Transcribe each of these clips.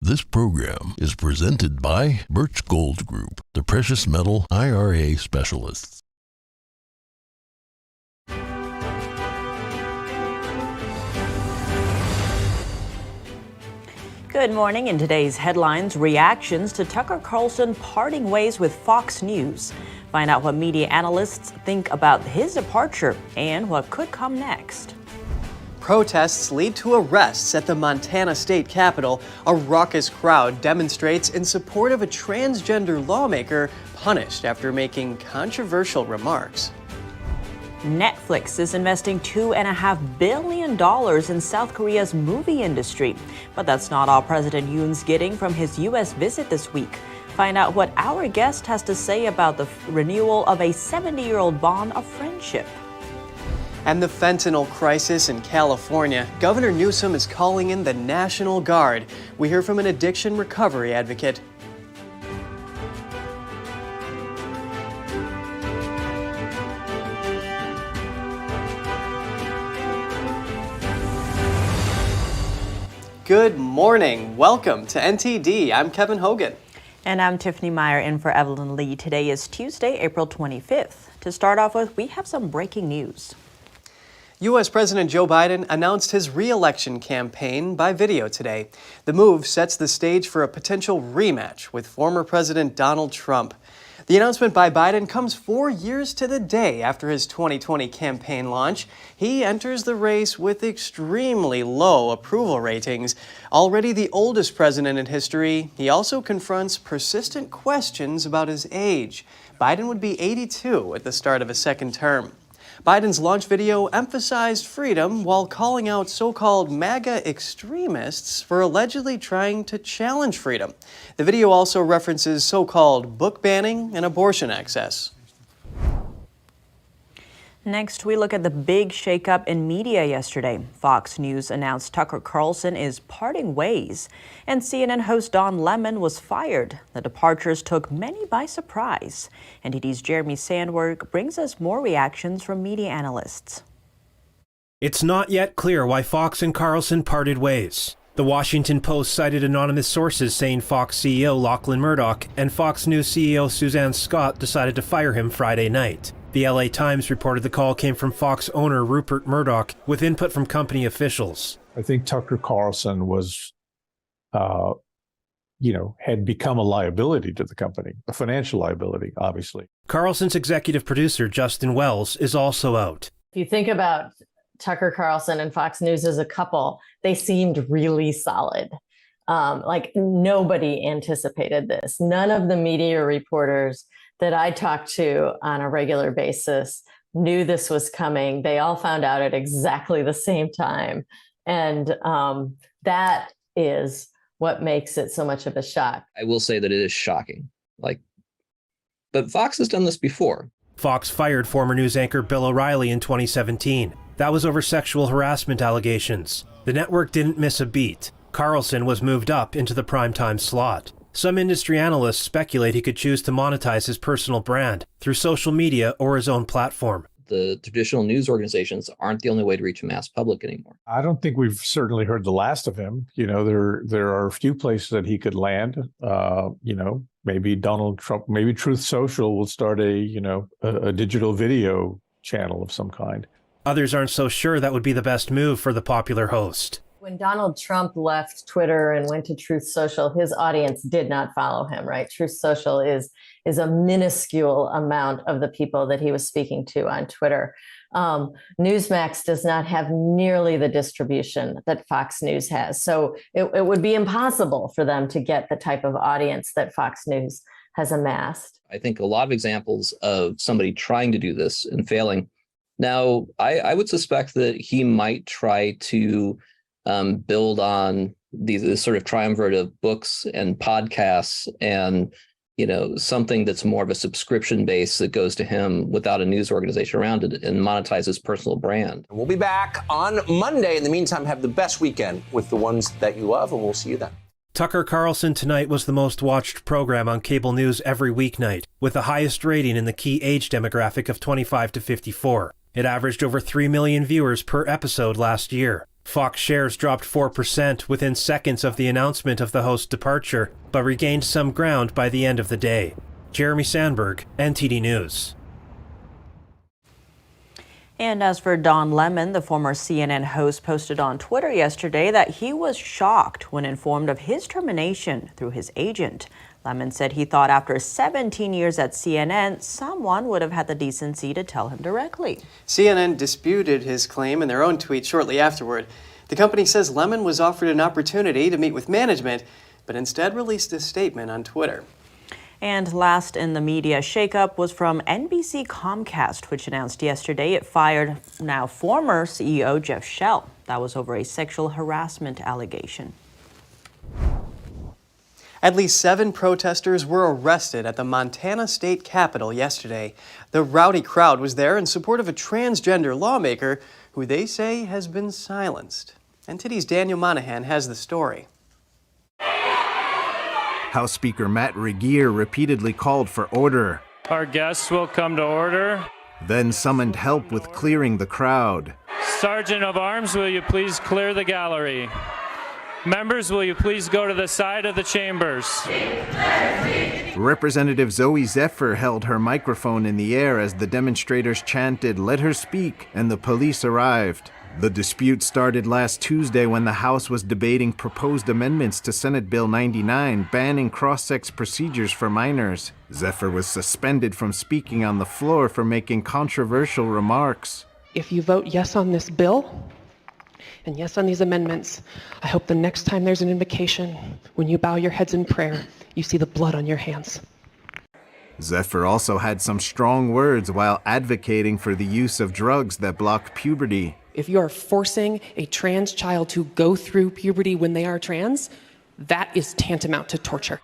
This program is presented by Birch Gold Group, the precious metal IRA specialists. Good morning. In today's headlines, reactions to Tucker Carlson parting ways with Fox News. Find out what media analysts think about his departure and what could come next. Protests lead to arrests at the Montana State Capitol. A raucous crowd demonstrates in support of a transgender lawmaker punished after making controversial remarks. Netflix is investing $2.5 billion in South Korea's movie industry. But that's not all President Yoon's getting from his U.S. visit this week. Find out what our guest has to say about the renewal of a 70-year-old bond of friendship. And the fentanyl crisis in California. Governor Newsom is calling in the National Guard. We hear from an addiction recovery advocate. Good morning. Welcome to NTD. I'm Kevin Hogan. And I'm Tiffany Meyer in for Evelyn Lee. Today is Tuesday, April 25th. To start off with, we have some breaking news. U.S. President Joe Biden announced his re-election campaign by video today. The move sets the stage for a potential rematch with former President Donald Trump. The announcement by Biden comes 4 years to the day after his 2020 campaign launch. He enters the race with extremely low approval ratings. Already the oldest president in history, he also confronts persistent questions about his age. Biden would be 82 at the start of a second term. Biden's launch video emphasized freedom while calling out so-called MAGA extremists for allegedly trying to challenge freedom. The video also references so-called book banning and abortion access. Next, we look at the big shakeup in media yesterday. Fox News announced Tucker Carlson is parting ways, and CNN host Don Lemon was fired. The departures took many by surprise. NTD's Jeremy Sandberg brings us more reactions from media analysts. It's not yet clear why Fox and Carlson parted ways. The Washington Post cited anonymous sources saying Fox CEO Lachlan Murdoch and Fox News CEO Suzanne Scott decided to fire him Friday night. The LA Times reported the call came from Fox owner Rupert Murdoch with input from company officials. I think Tucker Carlson was, had become a liability to the company, a financial liability, obviously. Carlson's executive producer, Justin Wells, is also out. If you think about Tucker Carlson and Fox News as a couple, they seemed really solid. Like nobody anticipated this. None of the media reporters that I talked to on a regular basis knew this was coming. They all found out at exactly the same time. And that is what makes it so much of a shock. I will say that it is shocking. But Fox has done this before. Fox fired former news anchor Bill O'Reilly in 2017. That was over sexual harassment allegations. The network didn't miss a beat. Carlson was moved up into the primetime slot. Some industry analysts speculate he could choose to monetize his personal brand through social media or his own platform. The traditional news organizations aren't the only way to reach a mass public anymore. I don't think we've certainly heard the last of him. There are a few places that he could land. Maybe Donald Trump, maybe Truth Social will start a digital video channel of some kind. Others aren't so sure that would be the best move for the popular host. When Donald Trump left Twitter and went to Truth Social, his audience did not follow him, right? Truth Social is a minuscule amount of the people that he was speaking to on Twitter. Newsmax does not have nearly the distribution that Fox News has. So it would be impossible for them to get the type of audience that Fox News has amassed. I think a lot of examples of somebody trying to do this and failing. Now, I would suspect that he might try to build on this sort of triumvirate of books and podcasts and, something that's more of a subscription base that goes to him without a news organization around it and monetize his personal brand. We'll be back on Monday. In the meantime, have the best weekend with the ones that you love, and we'll see you then. Tucker Carlson Tonight was the most watched program on cable news every weeknight, with the highest rating in the key age demographic of 25 to 54. It averaged over 3 million viewers per episode last year. Fox shares dropped 4% within seconds of the announcement of the host's departure, but regained some ground by the end of the day. Jeremy Sandberg, NTD News. And as for Don Lemon, the former CNN host posted on Twitter yesterday that he was shocked when informed of his termination through his agent. Lemon said he thought after 17 years at CNN, someone would have had the decency to tell him directly. CNN disputed his claim in their own tweet shortly afterward. The company says Lemon was offered an opportunity to meet with management, but instead released a statement on Twitter. And last in the media shakeup was from NBC Comcast, which announced yesterday it fired now former CEO Jeff Shell. That was over a sexual harassment allegation. At least 7 protesters were arrested at the Montana State Capitol yesterday. The rowdy crowd was there in support of a transgender lawmaker who they say has been silenced. NTD's Daniel Monahan has the story. House Speaker Matt Regier repeatedly called for order. Our guests will come to order. Then summoned help with clearing the crowd. Sergeant of Arms, will you please clear the gallery? Members, will you please go to the side of the chambers? Representative Zoe Zephyr held her microphone in the air as the demonstrators chanted, "Let her speak," and the police arrived. The dispute started last Tuesday when the House was debating proposed amendments to Senate Bill 99 banning cross-sex procedures for minors. Zephyr was suspended from speaking on the floor for making controversial remarks. If you vote yes on this bill and yes on these amendments, I hope the next time there's an invocation, when you bow your heads in prayer, you see the blood on your hands. Zephyr also had some strong words while advocating for the use of drugs that block puberty. If you are forcing a trans child to go through puberty when they are trans, that is tantamount to torture.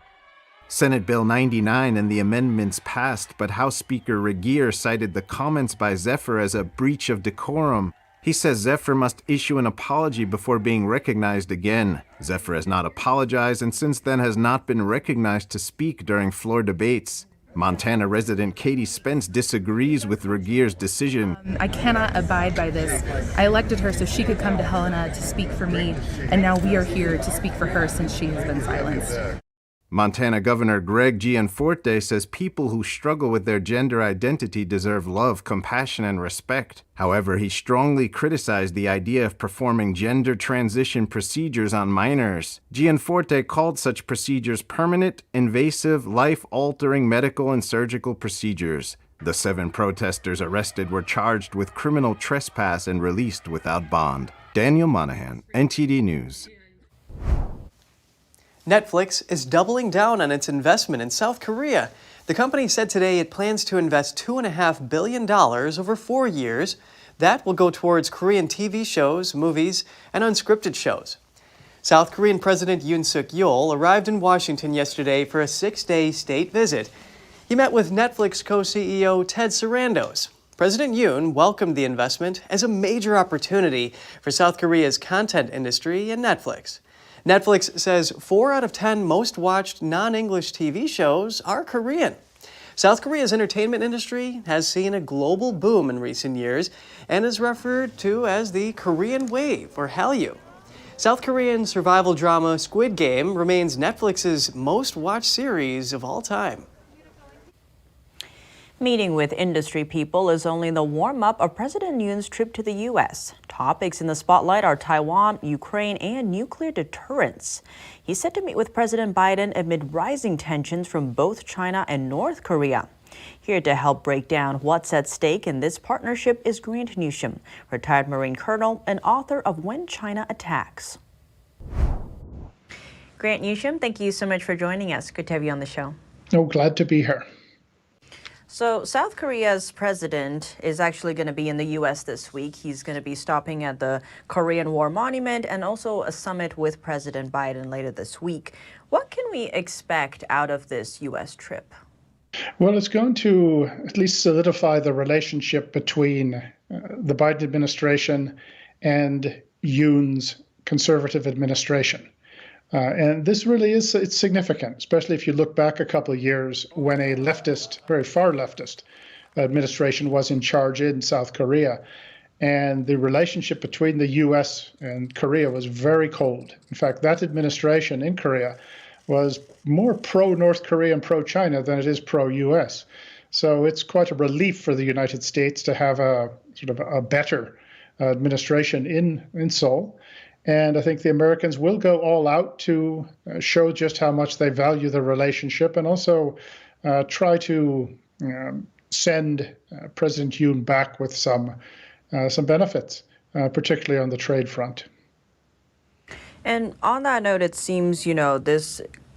Senate Bill 99 and the amendments passed, but House Speaker Regier cited the comments by Zephyr as a breach of decorum. He says Zephyr must issue an apology before being recognized again. Zephyr has not apologized and since then has not been recognized to speak during floor debates. Montana resident Katie Spence disagrees with Regier's decision. I cannot abide by this. I elected her so she could come to Helena to speak for me, and now we are here to speak for her since she has been silenced. Montana Governor Greg Gianforte says people who struggle with their gender identity deserve love, compassion, and respect. However, he strongly criticized the idea of performing gender transition procedures on minors. Gianforte called such procedures permanent, invasive, life-altering medical and surgical procedures. The 7 protesters arrested were charged with criminal trespass and released without bond. Daniel Monahan, NTD News. Netflix is doubling down on its investment in South Korea. The company said today it plans to invest $2.5 billion over 4 years. That will go towards Korean TV shows, movies, and unscripted shows. South Korean President Yoon Suk-yeol arrived in Washington yesterday for a 6-day state visit. He met with Netflix co-CEO Ted Sarandos. President Yoon welcomed the investment as a major opportunity for South Korea's content industry and Netflix. Netflix says 4 out of 10 most watched non-English TV shows are Korean. South Korea's entertainment industry has seen a global boom in recent years and is referred to as the Korean Wave, or Hallyu. South Korean survival drama Squid Game remains Netflix's most watched series of all time. Meeting with industry people is only the warm-up of President Yoon's trip to the U.S. Topics in the spotlight are Taiwan, Ukraine, and nuclear deterrence. He's set to meet with President Biden amid rising tensions from both China and North Korea. Here to help break down what's at stake in this partnership is Grant Newsham, retired Marine colonel and author of When China Attacks. Grant Newsham, thank you so much for joining us. Good to have you on the show. Oh, glad to be here. So South Korea's president is actually going to be in the U.S. this week. He's going to be stopping at the Korean War Monument and also a summit with President Biden later this week. What can we expect out of this U.S. trip? Well, it's going to at least solidify the relationship between the Biden administration and Yoon's conservative administration. And this really is, it's significant, especially if you look back a couple of years when a leftist, very far leftist administration was in charge in South Korea. And the relationship between the US and Korea was very cold. In fact, that administration in Korea was more pro-North Korea and pro-China than it is pro-US. So it's quite a relief for the United States to have a sort of a better administration in Seoul. And I think the Americans will go all out to show just how much they value the relationship, and also try to send President Yoon back with some benefits, particularly on the trade front. And on that note, it seems,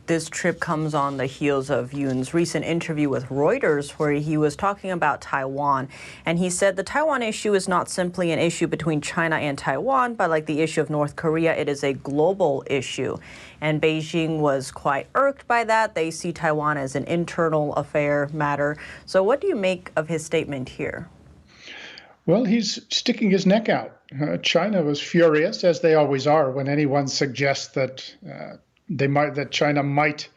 this trip comes on the heels of Yoon's recent interview with Reuters, where he was talking about Taiwan. And he said the Taiwan issue is not simply an issue between China and Taiwan, but like the issue of North Korea, it is a global issue. And Beijing was quite irked by that. They see Taiwan as an internal affair matter. So what do you make of his statement here? Well, he's sticking his neck out. China was furious, as they always are, when anyone suggests that that China might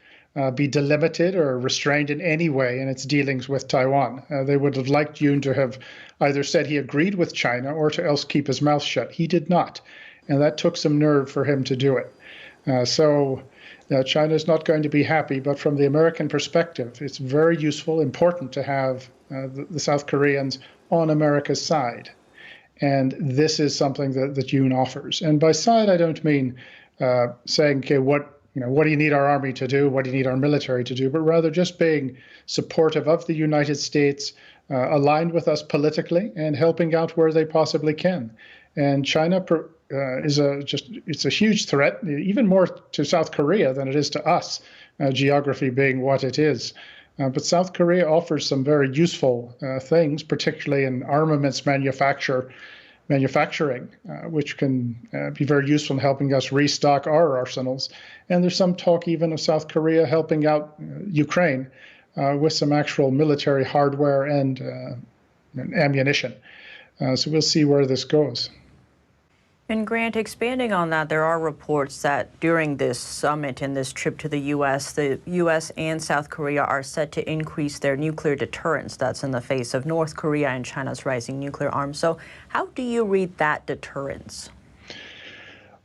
be delimited or restrained in any way in its dealings with Taiwan. They would have liked Yoon to have either said he agreed with China or to else keep his mouth shut. He did not, and that took some nerve for him to do it. So China is not going to be happy, but from the American perspective, it's very useful, important to have the South Koreans on America's side. And this is something that Yoon offers. And by side, I don't mean saying, okay, what do you need our army to do? What do you need our military to do? But rather just being supportive of the United States, aligned with us politically, and helping out where they possibly can. And China it's a huge threat, even more to South Korea than it is to us, geography being what it is. But South Korea offers some very useful things, particularly in armaments manufacturing, which can be very useful in helping us restock our arsenals. And there's some talk even of South Korea helping out Ukraine with some actual military hardware and ammunition. So we'll see where this goes. And Grant, expanding on that, there are reports that during this summit and this trip to the U.S. and South Korea are set to increase their nuclear deterrence. That's in the face of North Korea and China's rising nuclear arms. So how do you read that deterrence?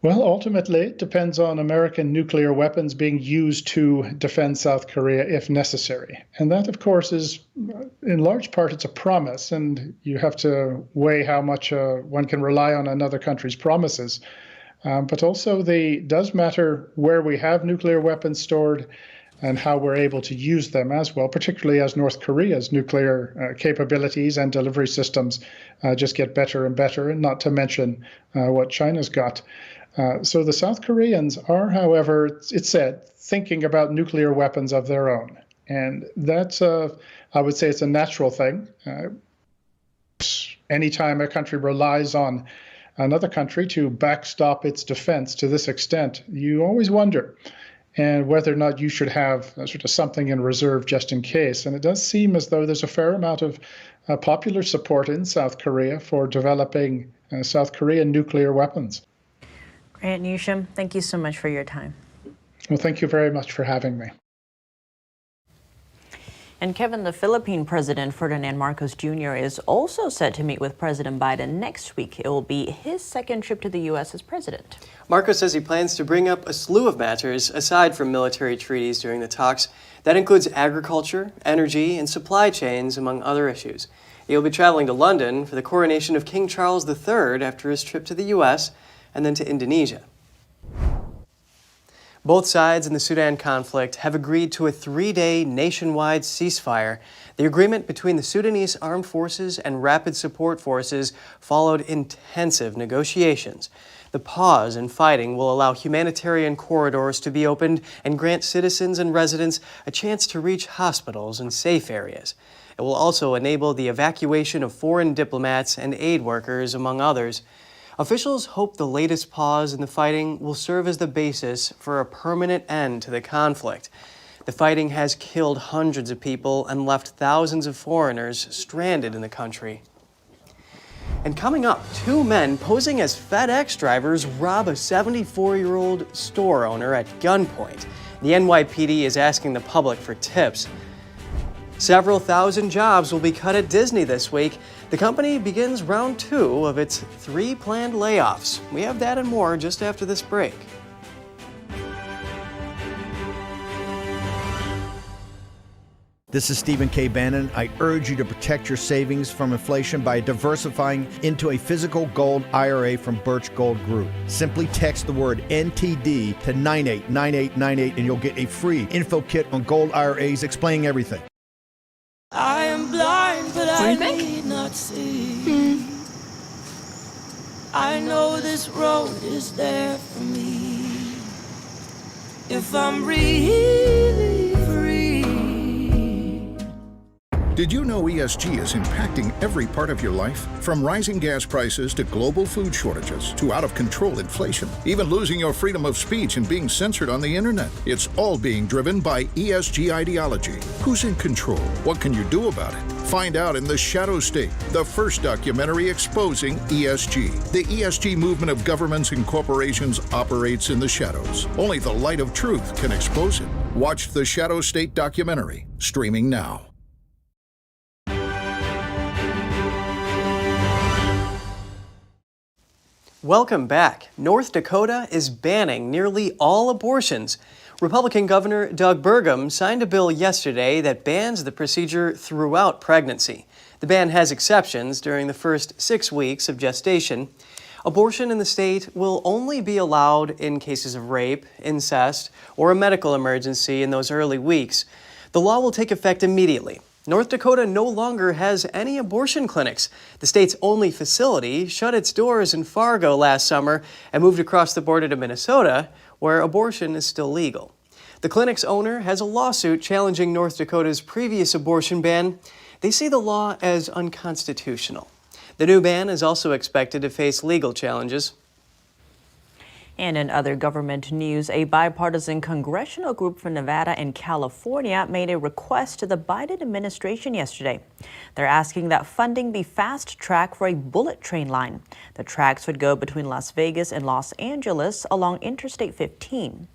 Well, ultimately, it depends on American nuclear weapons being used to defend South Korea if necessary. And that, of course, is, in large part, it's a promise, and you have to weigh how much one can rely on another country's promises. But also, does matter where we have nuclear weapons stored and how we're able to use them as well, particularly as North Korea's nuclear capabilities and delivery systems just get better and better, and not to mention what China's got. So the South Koreans are, however, it's said, thinking about nuclear weapons of their own. And that's, I would say it's a natural thing. Anytime a country relies on another country to backstop its defense to this extent, you always wonder and whether or not you should have sort of something in reserve just in case. And it does seem as though there's a fair amount of popular support in South Korea for developing South Korean nuclear weapons. Grant Newsham, thank you so much for your time. Well, thank you very much for having me. And Kevin, the Philippine President Ferdinand Marcos Jr. is also set to meet with President Biden next week. It will be his second trip to the U.S. as president. Marcos says he plans to bring up a slew of matters aside from military treaties during the talks. That includes agriculture, energy, and supply chains, among other issues. He'll be traveling to London for the coronation of King Charles III after his trip to the U.S., and then to Indonesia. Both sides in the Sudan conflict have agreed to a 3-day nationwide ceasefire. The agreement between the Sudanese Armed Forces and Rapid Support Forces followed intensive negotiations. The pause in fighting will allow humanitarian corridors to be opened and grant citizens and residents a chance to reach hospitals and safe areas. It will also enable the evacuation of foreign diplomats and aid workers, among others. Officials hope the latest pause in the fighting will serve as the basis for a permanent end to the conflict. The fighting has killed hundreds of people and left thousands of foreigners stranded in the country. And coming up, 2 men posing as FedEx drivers rob a 74-year-old store owner at gunpoint. The NYPD is asking the public for tips. Several thousand jobs will be cut at Disney this week. The company begins round 2 of its 3 planned layoffs. We have that and more just after this break. This is Stephen K. Bannon. I urge you to protect your savings from inflation by diversifying into a physical gold IRA from Birch Gold Group. Simply text the word NTD to 989898 and you'll get a free info kit on gold IRAs explaining everything. I am blind, but I need not see. I know this road is there for me. If I'm really free. Did you know ESG is impacting every part of your life? From rising gas prices to global food shortages to out-of-control inflation, even losing your freedom of speech and being censored on the internet. It's all being driven by ESG ideology. Who's in control? What can you do about it? Find out in The Shadow State, the first documentary exposing ESG. The ESG movement of governments and corporations operates in the shadows. Only the light of truth can expose it. Watch The Shadow State documentary, streaming now. Welcome back. North Dakota is banning nearly all abortions. Republican Governor Doug Burgum signed a bill yesterday that bans the procedure throughout pregnancy. The ban has exceptions during the first 6 weeks of gestation. Abortion in the state will only be allowed in cases of rape, incest, or a medical emergency in those early weeks. The law will take effect immediately. North Dakota no longer has any abortion clinics. The state's only facility shut its doors in Fargo last summer and moved across the border to Minnesota, where abortion is still legal. The clinic's owner has a lawsuit challenging North Dakota's previous abortion ban. They see the law as unconstitutional. The new ban is also expected to face legal challenges. And in other government news, a bipartisan congressional group from Nevada and California made a request to the Biden administration yesterday. They're asking that funding be fast-tracked for a bullet train line. The tracks would go between Las Vegas and Los Angeles along Interstate 15.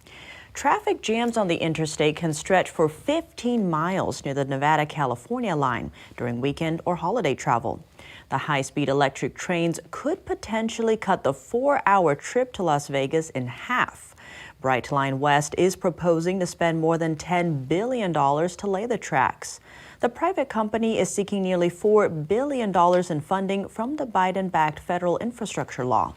Traffic jams on the interstate can stretch for 15 miles near the Nevada-California line during weekend or holiday travel. The high-speed electric trains could potentially cut the 4-hour trip to Las Vegas in half. Brightline West is proposing to spend more than $10 billion to lay the tracks. The private company is seeking nearly $4 billion in funding from the Biden-backed federal infrastructure law.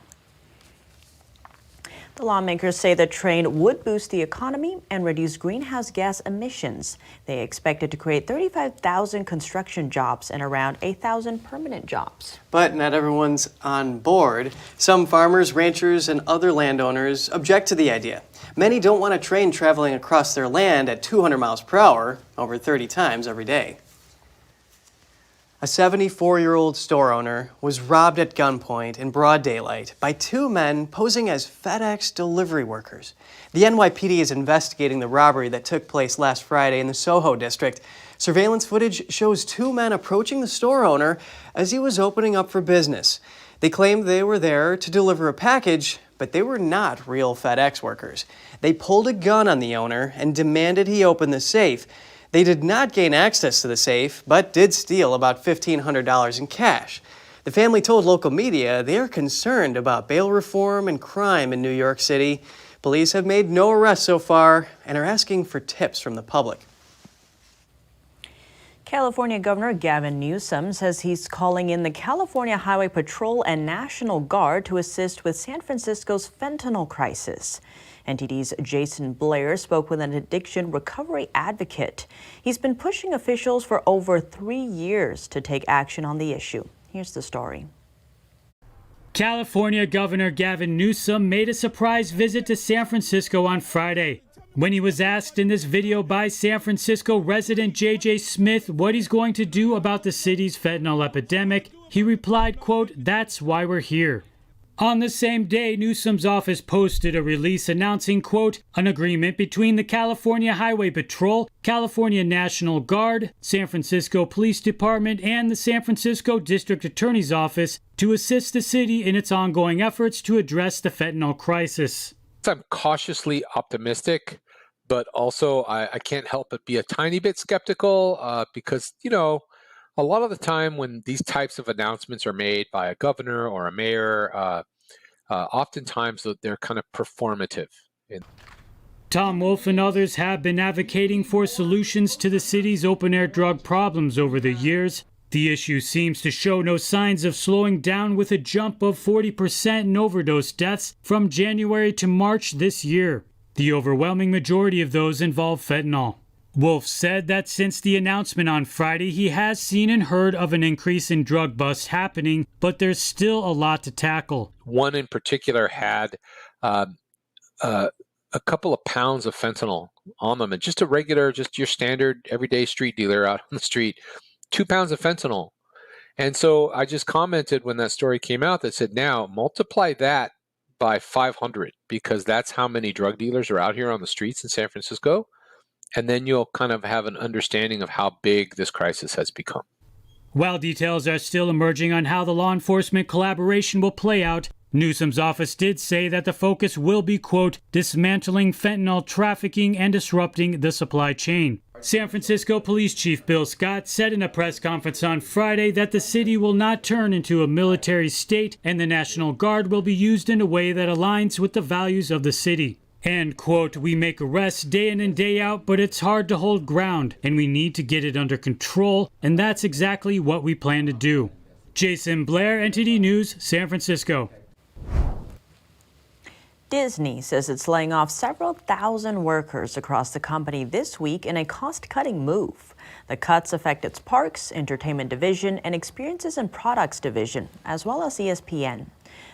The lawmakers say the train would boost the economy and reduce greenhouse gas emissions. They expect it to create 35,000 construction jobs and around 8,000 permanent jobs. But not everyone's on board. Some farmers, ranchers, and other landowners object to the idea. Many don't want a train traveling across their land at 200 miles per hour over 30 times every day. A 74-year-old store owner was robbed at gunpoint in broad daylight by 2 men posing as FedEx delivery workers. The NYPD is investigating the robbery that took place last Friday in the Soho district. Surveillance footage shows 2 men approaching the store owner as he was opening up for business. They claimed they were there to deliver a package, but they were not real FedEx workers. They pulled a gun on the owner and demanded he open the safe. They did not gain access to the safe, but did steal about $1,500 in cash. The family told local media they are concerned about bail reform and crime in New York City. Police have made no arrests so far and are asking for tips from the public. California Governor Gavin Newsom says he's calling in the California Highway Patrol and National Guard to assist with San Francisco's fentanyl crisis. NTD's Jason Blair spoke with an addiction recovery advocate. He's been pushing officials for over 3 years to take action on the issue. Here's the story. California Governor Gavin Newsom made a surprise visit to San Francisco on Friday. When he was asked in this video by San Francisco resident J.J. Smith what he's going to do about the city's fentanyl epidemic, he replied, quote, "That's why we're here." On the same day, Newsom's office posted a release announcing, quote, an agreement between the California Highway Patrol, California National Guard, San Francisco Police Department, and the San Francisco District Attorney's Office to assist the city in its ongoing efforts to address the fentanyl crisis. I'm cautiously optimistic, but also I can't help but be a tiny bit skeptical because, A lot of the time when these types of announcements are made by a governor or a mayor, oftentimes they're kind of performative. Tom Wolf and others have been advocating for solutions to the city's open-air drug problems over the years. The issue seems to show no signs of slowing down, with a jump of 40% in overdose deaths from January to March this year. The overwhelming majority of those involve fentanyl. Wolf said that since the announcement on Friday, he has seen and heard of an increase in drug busts happening, but there's still a lot to tackle. One in particular had a couple of pounds of fentanyl on them, and just a regular, just your standard everyday street dealer out on the street, 2 pounds of fentanyl. And so I just commented when that story came out that said, now multiply that by 500, because that's how many drug dealers are out here on the streets in San Francisco. And then you'll kind of have an understanding of how big this crisis has become. While details are still emerging on how the law enforcement collaboration will play out, Newsom's office did say that the focus will be, quote, dismantling fentanyl trafficking and disrupting the supply chain. San Francisco Police Chief Bill Scott said in a press conference on Friday that the city will not turn into a military state and the National Guard will be used in a way that aligns with the values of the city. And, quote, we make arrests day in and day out, but it's hard to hold ground, and we need to get it under control, and that's exactly what we plan to do. Jason Blair, NTD News, San Francisco. Disney says it's laying off several thousand workers across the company this week in a cost-cutting move. The cuts affect its parks, entertainment division, and experiences and products division, as well as ESPN.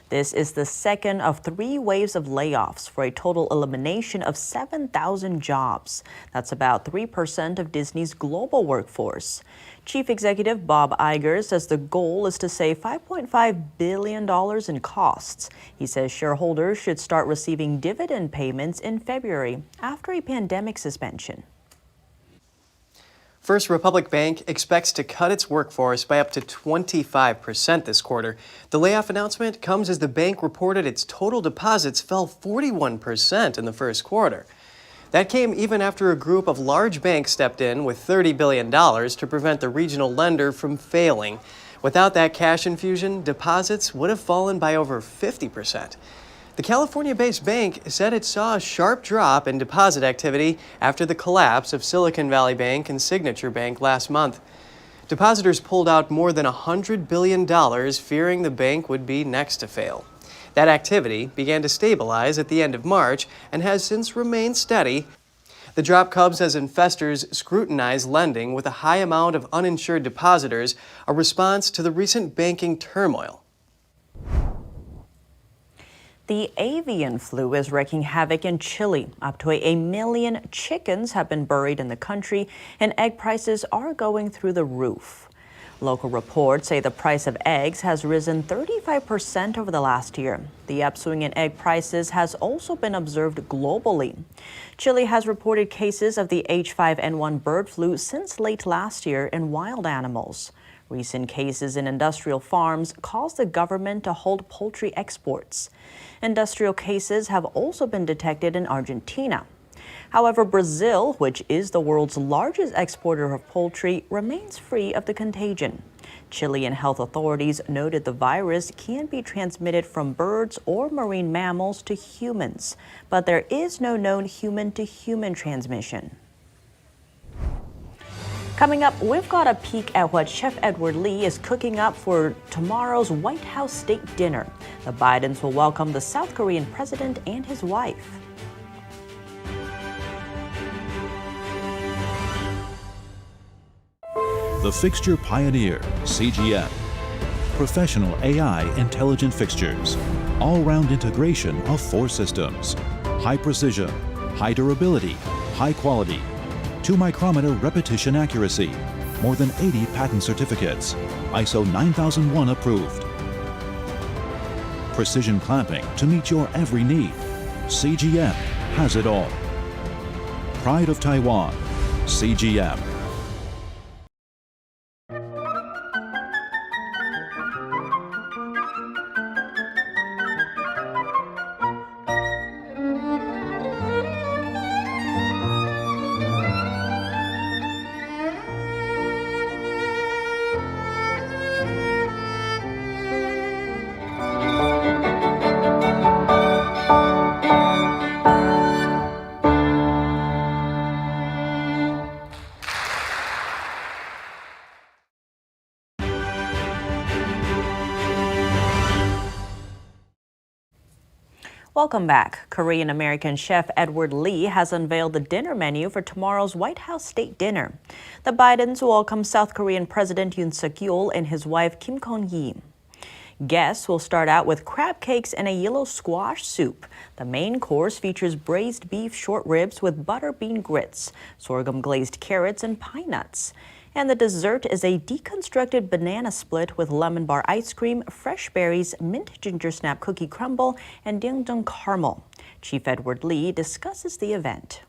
This is the second of 3 waves of layoffs for a total elimination of 7,000 jobs. That's about 3% of Disney's global workforce. Chief Executive Bob Iger says the goal is to save $5.5 billion in costs. He says shareholders should start receiving dividend payments in February after a pandemic suspension. First Republic Bank expects to cut its workforce by up to 25% this quarter. The layoff announcement comes as the bank reported its total deposits fell 41% in the first quarter. That came even after a group of large banks stepped in with $30 billion to prevent the regional lender from failing. Without that cash infusion, deposits would have fallen by over 50%. The California-based bank said it saw a sharp drop in deposit activity after the collapse of Silicon Valley Bank and Signature Bank last month. Depositors pulled out more than $100 billion, fearing the bank would be next to fail. That activity began to stabilize at the end of March and has since remained steady. The drop comes as investors scrutinize lending with a high amount of uninsured depositors, a response to the recent banking turmoil. The avian flu is wreaking havoc in Chile. Up to 1 million chickens have been buried in the country, and egg prices are going through the roof. Local reports say the price of eggs has risen 35% over the last year. The upswing in egg prices has also been observed globally. Chile has reported cases of the H5N1 bird flu since late last year in wild animals. Recent cases in industrial farms caused the government to hold poultry exports. Industrial cases have also been detected in Argentina. However, Brazil, which is the world's largest exporter of poultry, remains free of the contagion. Chilean health authorities noted the virus can be transmitted from birds or marine mammals to humans, but there is no known human-to-human transmission. Coming up, we've got a peek at what Chef Edward Lee is cooking up for tomorrow's White House state dinner. The Bidens will welcome the South Korean president and his wife. The Fixture Pioneer, CGM. Professional AI intelligent fixtures. All-round integration of 4 systems. High precision, high durability, high quality. 2-micrometer repetition accuracy. More than 80 patent certificates. ISO 9001 approved. Precision clamping to meet your every need. CGM has it all. Pride of Taiwan. CGM. Welcome back. Korean-American chef Edward Lee has unveiled the dinner menu for tomorrow's White House State Dinner. The Bidens welcome South Korean President Yoon Suk-yeol and his wife Kim Kon-hee. Guests will start out with crab cakes and a yellow squash soup. The main course features braised beef short ribs with butter bean grits, sorghum glazed carrots, and pine nuts. And the dessert is a deconstructed banana split with lemon bar ice cream, fresh berries, mint ginger snap cookie crumble, and doenjang caramel. Chief Edward Lee discusses the event.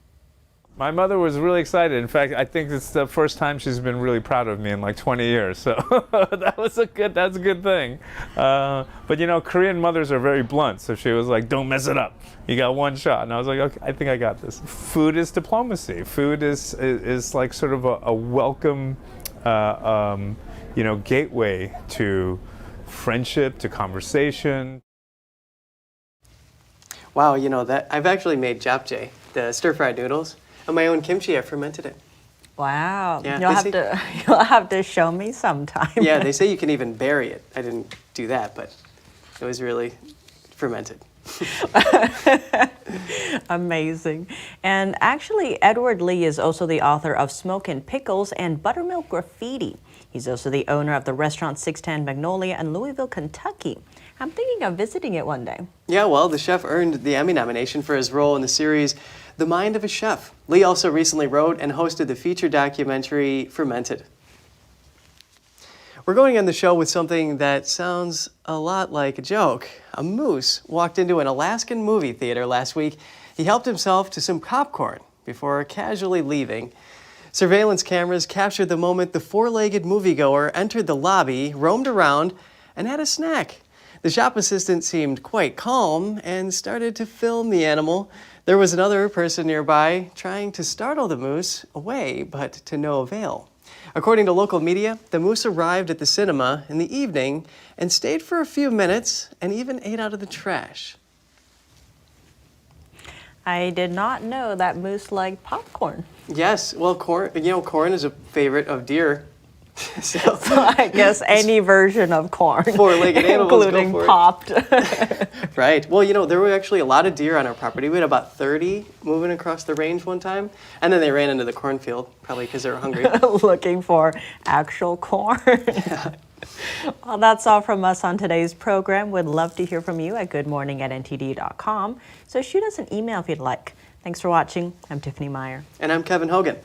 My mother was really excited. In fact, I think it's the first time she's been really proud of me in like 20 years. So that's a good thing. But you know, Korean mothers are very blunt. So she was like, don't mess it up. You got one shot. And I was like, okay, I think I got this. Food is diplomacy. Food is like sort of a welcome, gateway to friendship, to conversation. Wow, you know that I've actually made japchae, the stir-fried noodles. On my own kimchi, I fermented it. Wow. Yeah, You'll have to show me sometime. Yeah, they say you can even bury it. I didn't do that, but it was really fermented. Amazing. And actually, Edward Lee is also the author of Smokin' Pickles and Buttermilk Graffiti. He's also the owner of the restaurant 610 Magnolia in Louisville, Kentucky. I'm thinking of visiting it one day. Yeah, well, the chef earned the Emmy nomination for his role in the series The Mind of a Chef. Lee also recently wrote and hosted the feature documentary Fermented. We're going to end the show with something that sounds a lot like a joke. A moose walked into an Alaskan movie theater last week. He helped himself to some popcorn before casually leaving. Surveillance cameras captured the moment the four-legged moviegoer entered the lobby, roamed around, and had a snack. The shop assistant seemed quite calm and started to film the animal. There was another person nearby trying to startle the moose away, but to no avail. According to local media, the moose arrived at the cinema in the evening and stayed for a few minutes and even ate out of the trash. I did not know that moose liked popcorn. Yes, well, corn is a favorite of deer. So I guess any version of corn, four-legged animals, including go for popped. Right. Well, you know, there were actually a lot of deer on our property. We had about 30 moving across the range one time, and then they ran into the cornfield, probably because they were hungry. Looking for actual corn. Yeah. Well, that's all from us on today's program. We'd love to hear from you at goodmorning@ntd.com. So shoot us an email if you'd like. Thanks for watching. I'm Tiffany Meyer. And I'm Kevin Hogan.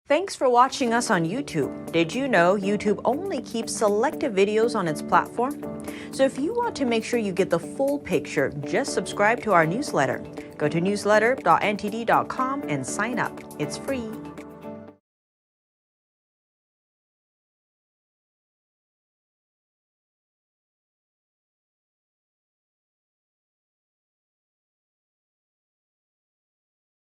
Thanks for watching us on YouTube. Did you know YouTube only keeps selective videos on its platform? So if you want to make sure you get the full picture, just subscribe to our newsletter. Go to newsletter.ntd.com and sign up. It's free.